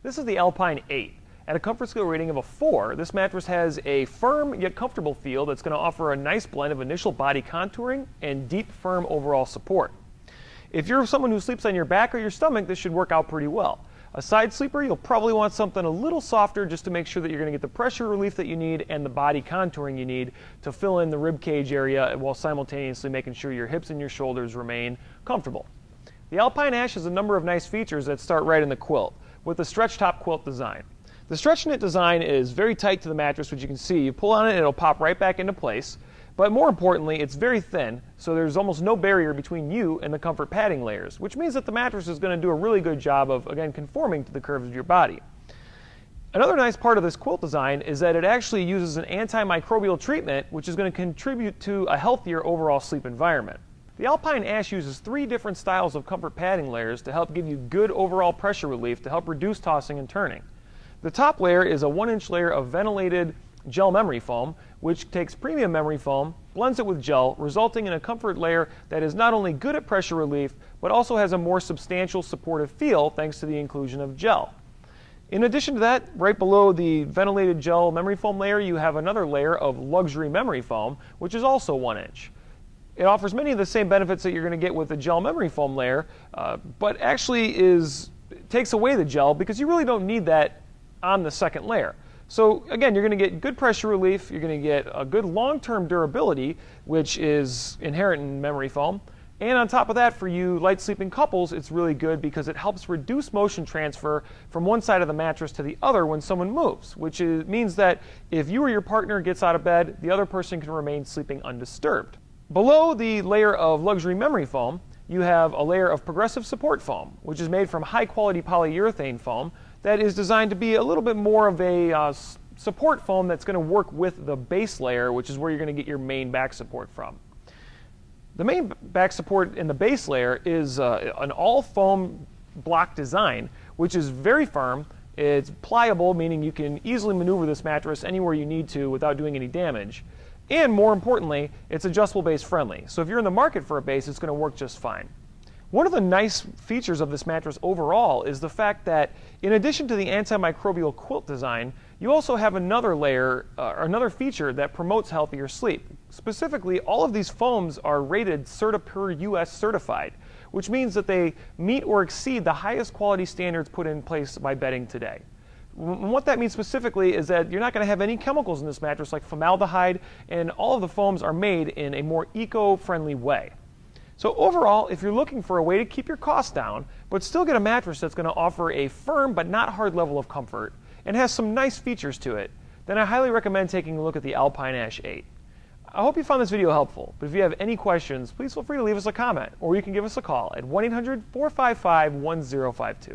This is the Alpine 8. At a comfort scale rating of a 4, this mattress has a firm yet comfortable feel that's going to offer a nice blend of initial body contouring and deep, firm overall support. If you're someone who sleeps on your back or your stomach, this should work out pretty well. A side sleeper, you'll probably want something a little softer just to make sure that you're going to get the pressure relief that you need and the body contouring you need to fill in the rib cage area while simultaneously making sure your hips and your shoulders remain comfortable. The Alpine Ash has a number of nice features that start right in the quilt with the stretch top quilt design. The stretch knit design is very tight to the mattress, which you can see. You pull on it, it'll pop right back into place. But more importantly, it's very thin, so there's almost no barrier between you and the comfort padding layers, which means that the mattress is going to do a really good job of, again, conforming to the curves of your body. Another nice part of this quilt design is that it actually uses an antimicrobial treatment, which is going to contribute to a healthier overall sleep environment. The Alpine Ash uses 3 different styles of comfort padding layers to help give you good overall pressure relief to help reduce tossing and turning. The top layer is a 1-inch layer of ventilated gel memory foam, which takes premium memory foam, blends it with gel, resulting in a comfort layer that is not only good at pressure relief, but also has a more substantial supportive feel thanks to the inclusion of gel. In addition to that, right below the ventilated gel memory foam layer, you have another layer of luxury memory foam, which is also 1 inch. It offers many of the same benefits that you're going to get with the gel memory foam layer, but actually takes away the gel because you really don't need that on the second layer. So again, you're going to get good pressure relief, you're going to get a good long-term durability, which is inherent in memory foam. And on top of that, for you light sleeping couples, it's really good because it helps reduce motion transfer from one side of the mattress to the other when someone moves, which means that if you or your partner gets out of bed, the other person can remain sleeping undisturbed. Below the layer of luxury memory foam, you have a layer of progressive support foam, which is made from high-quality polyurethane foam that is designed to be a little bit more of a support foam that's going to work with the base layer, which is where you're going to get your main back support from. The main back support in the base layer is an all-foam block design, which is very firm. It's pliable, meaning you can easily maneuver this mattress anywhere you need to without doing any damage. And more importantly, it's adjustable base friendly. So if you're in the market for a base, it's going to work just fine. One of the nice features of this mattress overall is the fact that in addition to the antimicrobial quilt design, you also have another layer, another feature that promotes healthier sleep. Specifically, all of these foams are rated CertiPUR US certified, which means that they meet or exceed the highest quality standards put in place by bedding today. What that means specifically is that you're not going to have any chemicals in this mattress like formaldehyde, and all of the foams are made in a more eco-friendly way. So overall, if you're looking for a way to keep your costs down, but still get a mattress that's going to offer a firm but not hard level of comfort, and has some nice features to it, then I highly recommend taking a look at the Alpine Ash 8. I hope you found this video helpful, but if you have any questions, please feel free to leave us a comment, or you can give us a call at 1-800-455-1052.